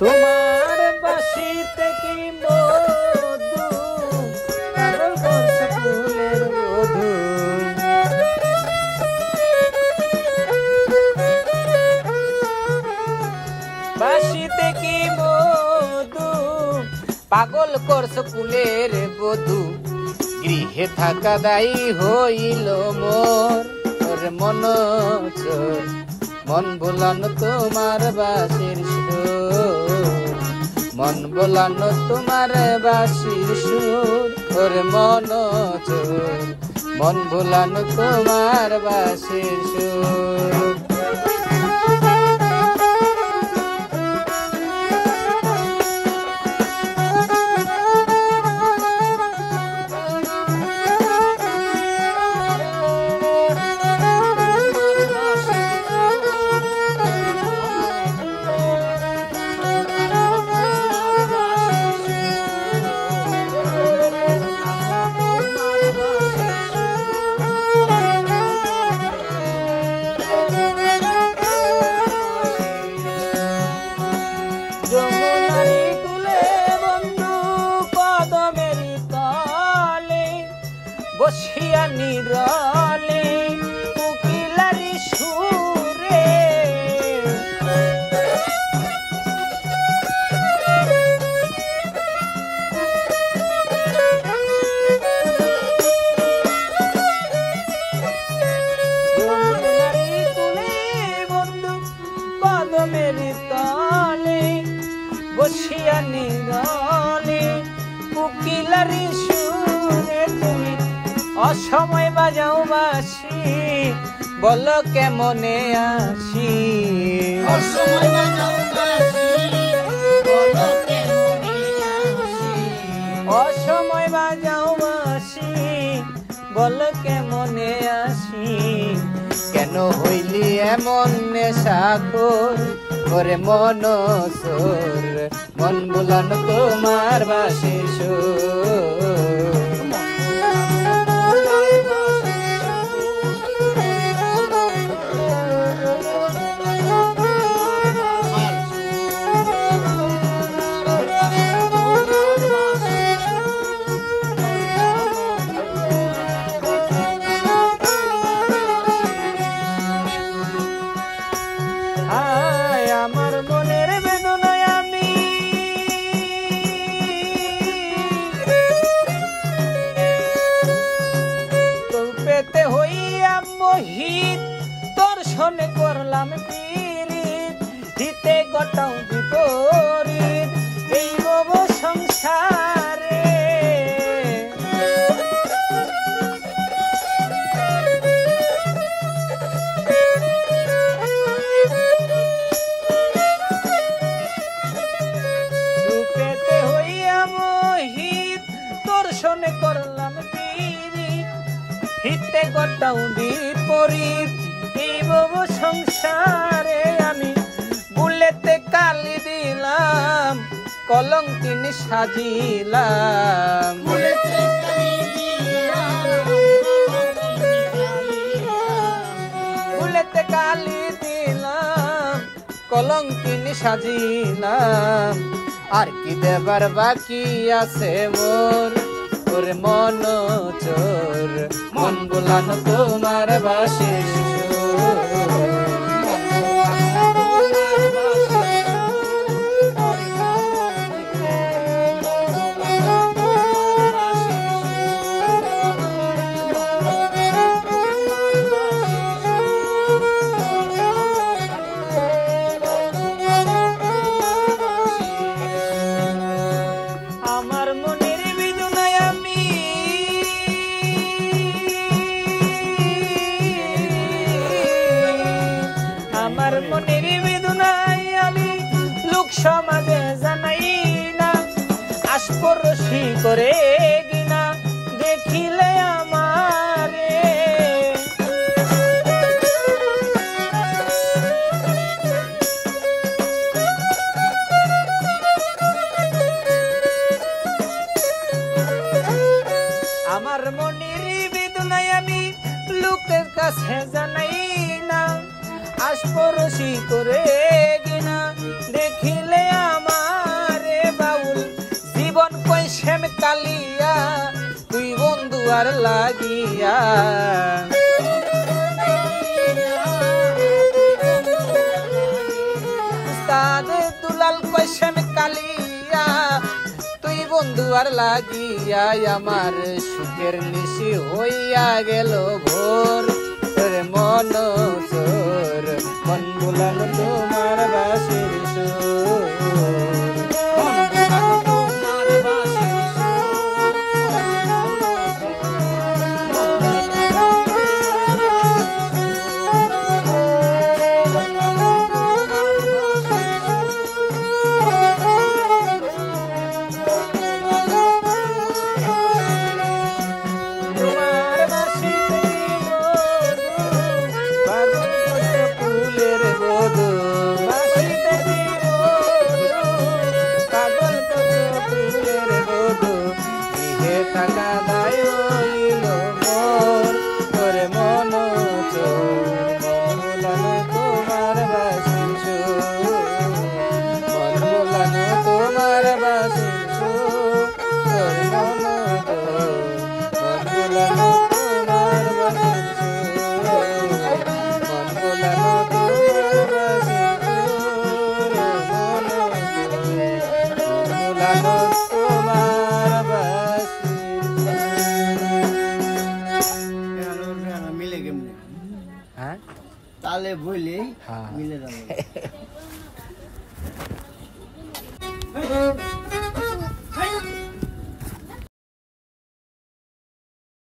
তোমার বাঁশিতে কি মধু পাগল করছে ফুলের মধু বাঁশিতে কি মধু পাগল করছে ফুলের বধূ গৃহে থাকা দায়ী হইল মোর ওরে মন চোর মন ভোলানো তোমার বাঁশির সুর মন ভোলানো তোমার বাঁশির সুর ওরে মন চোর মন ভোলানো তোমার বাঁশির সুর বসিয়া নিরলে কোকিলারি সুরে যমুনারি কূলে বন্ধু কদমের তলে বসিয়া নিরলে কোকিলারি সুরে তুমি অসময় বাজাও বাঁশি বলো কেমনে আসি অসময় বাজাও বাঁশি বলো কেমনে আসি অসময় বাজাও বাঁশি বলো কেমনে আসি কেন হইলি এমন নেশাখোর ওরে মন চোর মন ভোলানো তোমার বাঁশির সুর আমার মনের বেদনায় আমি তোর পেতে হইয়া মোহিত দর্শনে করলাম পীড়িত হিতে গটাও বিপরীত এই নব সংসারে দর্শনে করলাম পীড়িত হিতে গটাও বিপরীত এই ভব সংসারে আমি বুলেতে কালি দিলাম কলঙ্কিনী সাজিলাম বুলেতে কালি দিলাম বুলেতে কালি দিলাম কলঙ্কিনী সাজিলাম আর কি দেবার বাকি আছে মোর ওরে মন চোর মন ভোলানো তোমার বাঁশির সুর আমার মনের বেদনায় আমি আমার মনের বেদনায় আমি লোক সমাজে জানাই না আস্পর্শী করে গিনা দেখিলে আমারে আমার মনের বেদনায় আমি লোকের কাছে জানাই না আস্পর্শী করে গিনা দেখিলে আমার আর লাগিয়া উস্তাদ দুলাল কৈশান কালিয়া তুই বন্ধু আর লাগিয়া আমার সুখের নিশি হইয়া গেল ভোর তোরে মন চোর মন বুলানো তোমার বাসির সুর তালে বলে হ্যাঁ মিলে যাবে